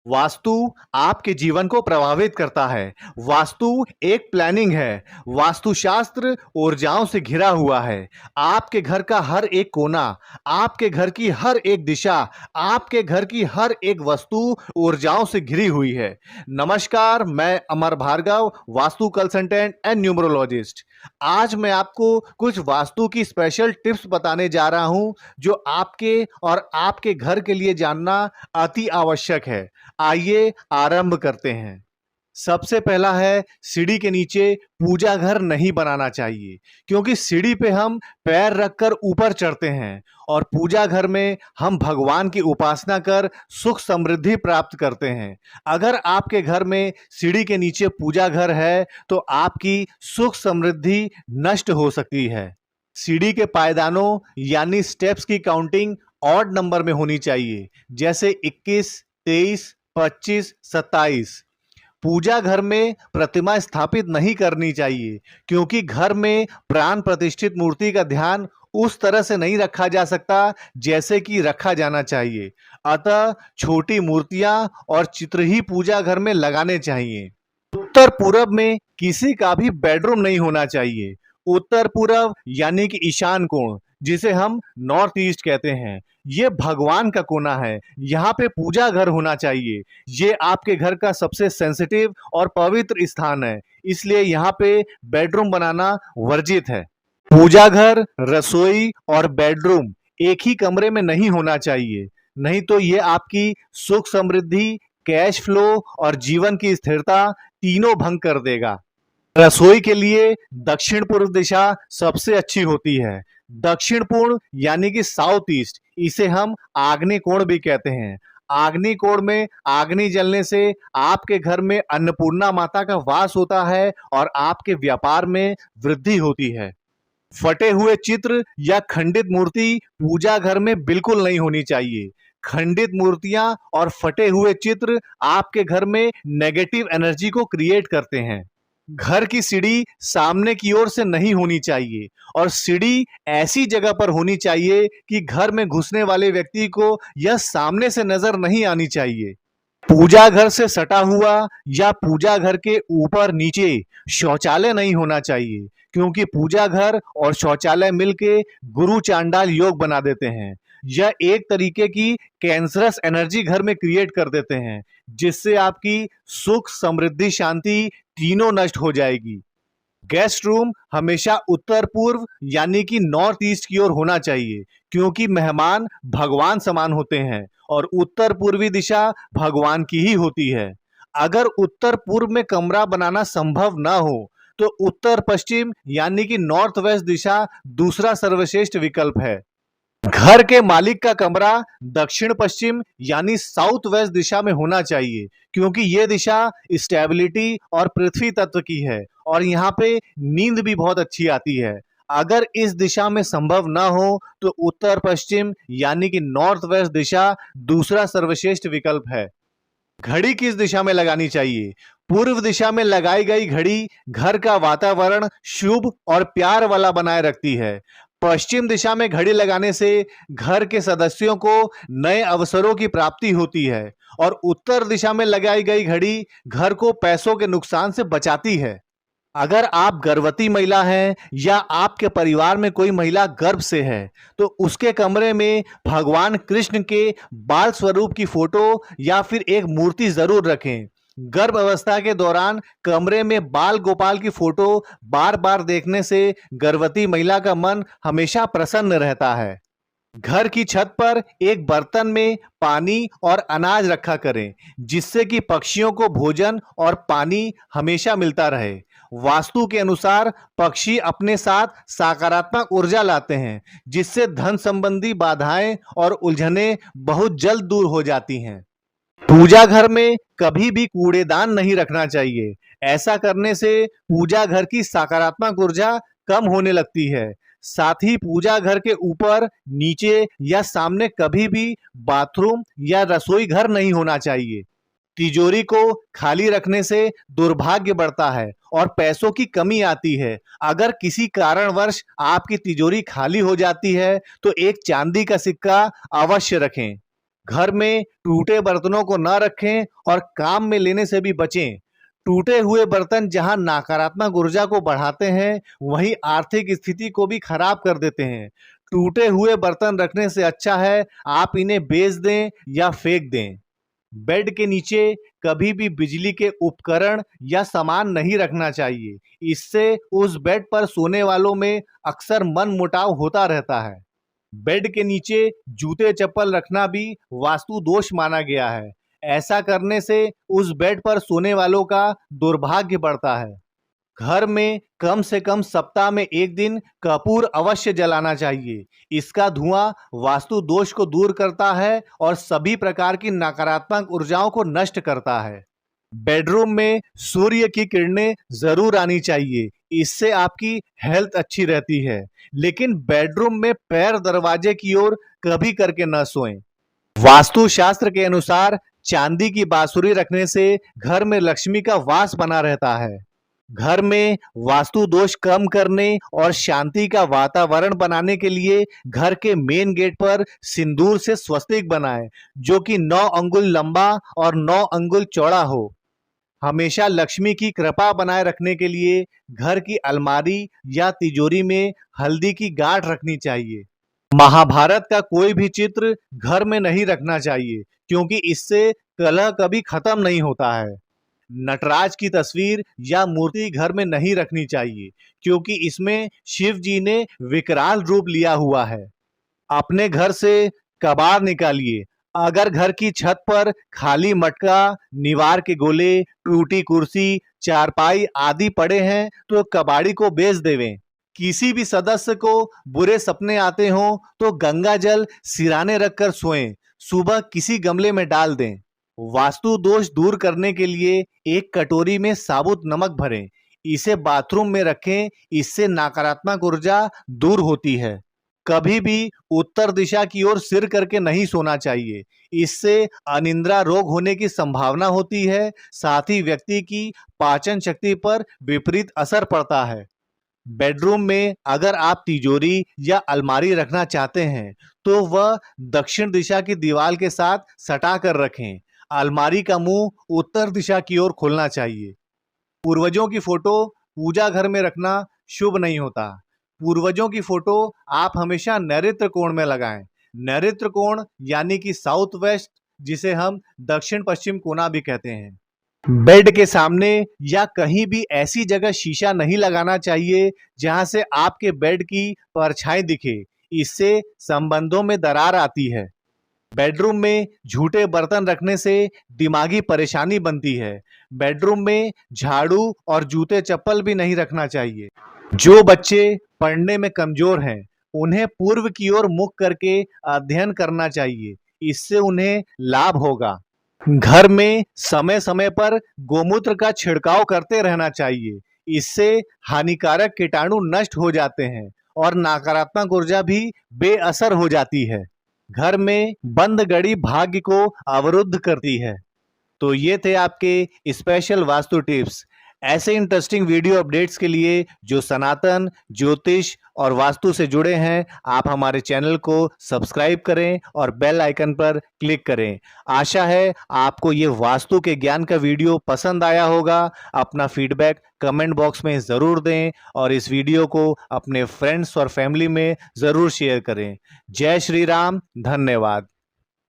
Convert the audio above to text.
वास्तु आपके जीवन को प्रभावित करता है। वास्तु एक प्लानिंग है। वास्तुशास्त्र ऊर्जाओं से घिरा हुआ है। आपके घर का हर एक कोना, आपके घर की हर एक दिशा, आपके घर की हर एक वस्तु ऊर्जाओं से घिरी हुई है। नमस्कार, मैं Amar Bhargava, vastu consultant and numerologist. आज मैं आपको कुछ वास्तु की स्पेशल टिप्स बताने जा रहा हूं, जो आपके और आपके घर के लिए जानना अति आवश्यक है। आइए आरंभ करते हैं। सबसे पहला है, सीढ़ी के नीचे पूजा घर नहीं बनाना चाहिए, क्योंकि सीढ़ी पे हम पैर रखकर ऊपर चढ़ते हैं और पूजा घर में हम भगवान की उपासना कर सुख समृद्धि प्राप्त करते हैं। अगर आपके घर में सीढ़ी के नीचे पूजा घर है तो आपकी सुख समृद्धि नष्ट हो सकती है। सीढ़ी के पायदानों यानी स्टेप्स की काउंटिंग ऑड नंबर में होनी चाहिए, जैसे 21, 23, 25, 27। पूजा घर में प्रतिमा स्थापित नहीं करनी चाहिए, क्योंकि घर में प्राण प्रतिष्ठित मूर्ति का ध्यान उस तरह से नहीं रखा जा सकता जैसे कि रखा जाना चाहिए। अतः छोटी मूर्तियां और चित्र ही पूजा घर में लगाने चाहिए। उत्तर पूरब में किसी का भी बेडरूम नहीं होना चाहिए। उत्तर पूरब यानी कि ईशान कोण, जिसे हम नॉर्थ ईस्ट कहते हैं, ये भगवान का कोना है। यहाँ पे पूजा घर होना चाहिए। ये आपके घर का सबसे सेंसिटिव और पवित्र स्थान है, इसलिए यहाँ पे बेडरूम बनाना वर्जित है। पूजा घर, रसोई और बेडरूम एक ही कमरे में नहीं होना चाहिए, नहीं तो ये आपकी सुख समृद्धि, कैश फ्लो और जीवन की स्थिरता तीनों भंग कर देगा। रसोई के लिए दक्षिण पूर्व दिशा सबसे अच्छी होती है। दक्षिण पूर्व यानी कि साउथ ईस्ट, इसे हम आग्नेय कोण भी कहते हैं। आग्नेय कोण में आग्नेय जलने से आपके घर में अन्नपूर्णा माता का वास होता है और आपके व्यापार में वृद्धि होती है। फटे हुए चित्र या खंडित मूर्ति पूजा घर में बिल्कुल नहीं होनी चाहिए। खंडित मूर्तियां और फटे हुए चित्र आपके घर में नेगेटिव एनर्जी को क्रिएट करते हैं। घर की सीढ़ी सामने की ओर से नहीं होनी चाहिए और सीढ़ी ऐसी जगह पर होनी चाहिए कि घर में घुसने वाले व्यक्ति को यह सामने से नजर नहीं आनी चाहिए। पूजा घर से सटा हुआ या पूजा घर के ऊपर नीचे शौचालय नहीं होना चाहिए, क्योंकि पूजा घर और शौचालय मिलके गुरु चांडाल योग बना देते हैं। यह एक तरीके की कैंसरस एनर्जी घर में क्रिएट कर देते हैं, जिससे आपकी सुख, समृद्धि, शांति तीनों नष्ट हो जाएगी। गेस्ट रूम हमेशा उत्तर पूर्व यानी कि नॉर्थ ईस्ट की ओर होना चाहिए, क्योंकि मेहमान भगवान समान होते हैं और उत्तर पूर्वी दिशा भगवान की ही होती है। अगर उत्तर पूर्व में कमरा बनाना संभव ना हो तो उत्तर पश्चिम यानी कि नॉर्थ वेस्ट दिशा दूसरा सर्वश्रेष्ठ विकल्प है। घर के मालिक का कमरा दक्षिण पश्चिम यानी साउथ वेस्ट दिशा में होना चाहिए, क्योंकि यह दिशा स्टेबिलिटी और पृथ्वी तत्व की है और यहाँ पे नींद भी बहुत अच्छी आती है। अगर इस दिशा में संभव ना हो तो उत्तर पश्चिम यानी कि नॉर्थ वेस्ट दिशा दूसरा सर्वश्रेष्ठ विकल्प है। घड़ी किस दिशा में लगानी चाहिए? पूर्व दिशा में लगाई गई घड़ी घर का वातावरण शुभ और प्यार वाला बनाए रखती है। पश्चिम दिशा में घड़ी लगाने से घर के सदस्यों को नए अवसरों की प्राप्ति होती है और उत्तर दिशा में लगाई गई घड़ी घर को पैसों के नुकसान से बचाती है। अगर आप गर्भवती महिला हैं या आपके परिवार में कोई महिला गर्भ से है तो उसके कमरे में भगवान कृष्ण के बाल स्वरूप की फोटो या फिर एक मूर्ति जरूर रखें। गर्भ अवस्था के दौरान कमरे में बाल गोपाल की फोटो बार बार देखने से गर्भवती महिला का मन हमेशा प्रसन्न रहता है। घर की छत पर एक बर्तन में पानी और अनाज रखा करें, जिससे कि पक्षियों को भोजन और पानी हमेशा मिलता रहे। वास्तु के अनुसार पक्षी अपने साथ सकारात्मक ऊर्जा लाते हैं, जिससे धन संबंधी बाधाएं और उलझनें बहुत जल्द दूर हो जाती हैं। पूजा घर में कभी भी कूड़ेदान नहीं रखना चाहिए। ऐसा करने से पूजा घर की सकारात्मक ऊर्जा कम होने लगती है। साथ ही पूजा घर के ऊपर, नीचे या सामने कभी भी बाथरूम या रसोई घर नहीं होना चाहिए। तिजोरी को खाली रखने से दुर्भाग्य बढ़ता है और पैसों की कमी आती है। अगर किसी कारणवश आपकी तिजोरी खाली हो जाती है तो एक चांदी का सिक्का अवश्य रखें। घर में टूटे बर्तनों को न रखें और काम में लेने से भी बचें। टूटे हुए बर्तन जहां नकारात्मक ऊर्जा को बढ़ाते हैं, वहीं आर्थिक स्थिति को भी खराब कर देते हैं। टूटे हुए बर्तन रखने से अच्छा है आप इन्हें बेच दें या फेंक दें। बेड के नीचे कभी भी बिजली के उपकरण या सामान नहीं रखना चाहिए। इससे उस बेड पर सोने वालों में अक्सर मनमुटाव होता रहता है। बेड के नीचे जूते चप्पल रखना भी वास्तु दोष माना गया है। ऐसा करने से उस बेड पर सोने वालों का दुर्भाग्य बढ़ता है। घर में कम से कम सप्ताह में एक दिन कपूर अवश्य जलाना चाहिए। इसका धुआं वास्तु दोष को दूर करता है और सभी प्रकार की नकारात्मक ऊर्जाओं को नष्ट करता है। बेडरूम में सूर्य की किरणें जरूर आनी चाहिए। इससे आपकी हेल्थ अच्छी रहती है। लेकिन बेडरूम में पैर दरवाजे की ओर कभी करके न सोएं। वास्तु शास्त्र के अनुसार चांदी की बांसुरी रखने से घर में लक्ष्मी का वास बना रहता है। घर में वास्तु दोष कम करने और शांति का वातावरण बनाने के लिए घर के मेन गेट पर सिंदूर से स्वस्तिक बनाएं, जो कि 9 अंगुल लंबा और 9 अंगुल चौड़ा हो। हमेशा लक्ष्मी की कृपा बनाए रखने के लिए घर की अलमारी या तिजोरी में हल्दी की गांठ रखनी चाहिए। महाभारत का कोई भी चित्र घर में नहीं रखना चाहिए, क्योंकि इससे कलह कभी खत्म नहीं होता है। नटराज की तस्वीर या मूर्ति घर में नहीं रखनी चाहिए, क्योंकि इसमें शिव जी ने विकराल रूप लिया हुआ है। अपने घर से कबाड़ निकालिए। अगर घर की छत पर खाली मटका, निवार के गोले, टूटी कुर्सी, चारपाई आदि पड़े हैं तो कबाड़ी को बेच देवें। किसी भी सदस्य को बुरे सपने आते हों तो गंगा जल सिराने रखकर सोएं। सुबह किसी गमले में डाल दें। वास्तु दोष दूर करने के लिए एक कटोरी में साबुत नमक भरें। इसे बाथरूम में रखें। इससे नकारात्मक ऊर्जा दूर होती है। कभी भी उत्तर दिशा की ओर सिर करके नहीं सोना चाहिए। इससे अनिद्रा रोग होने की संभावना होती है। साथ ही व्यक्ति की पाचन शक्ति पर विपरीत असर पड़ता है। बेडरूम में अगर आप तिजोरी या अलमारी रखना चाहते हैं तो वह दक्षिण दिशा की दीवार के साथ सटा कर रखें। अलमारी का मुंह उत्तर दिशा की ओर खोलना चाहिए। पूर्वजों की फोटो पूजा घर में रखना शुभ नहीं होता। पूर्वजों की फोटो आप हमेशा नैऋत्य कोण में लगाएं। नैऋत्य कोण यानी कि साउथ वेस्ट, जिसे हम दक्षिण पश्चिम कोना भी कहते हैं। बेड के सामने या कहीं भी ऐसी जगह शीशा नहीं लगाना चाहिए जहां से आपके बेड की परछाई दिखे। इससे संबंधों में दरार आती है। बेडरूम में झूठे बर्तन रखने से दिमागी परेशानी बनती है। बेडरूम में झाड़ू और जूते चप्पल भी नहीं रखना चाहिए। जो बच्चे पढ़ने में कमजोर हैं, उन्हें पूर्व की ओर मुख करके अध्ययन करना चाहिए। इससे उन्हें लाभ होगा। घर में समय समय पर गोमूत्र का छिड़काव करते रहना चाहिए। इससे हानिकारक कीटाणु नष्ट हो जाते हैं और नकारात्मक ऊर्जा भी बेअसर हो जाती है। घर में बंद घड़ी भाग्य को अवरुद्ध करती है। तो ये थे आपके स्पेशल वास्तु टिप्स। ऐसे इंटरेस्टिंग वीडियो अपडेट्स के लिए जो सनातन, ज्योतिष और वास्तु से जुड़े हैं, आप हमारे चैनल को सब्सक्राइब करें और बेल आइकन पर क्लिक करें। आशा है आपको ये वास्तु के ज्ञान का वीडियो पसंद आया होगा। अपना फीडबैक कमेंट बॉक्स में ज़रूर दें और इस वीडियो को अपने फ्रेंड्स और फैमिली में ज़रूर शेयर करें। जय श्री राम। धन्यवाद।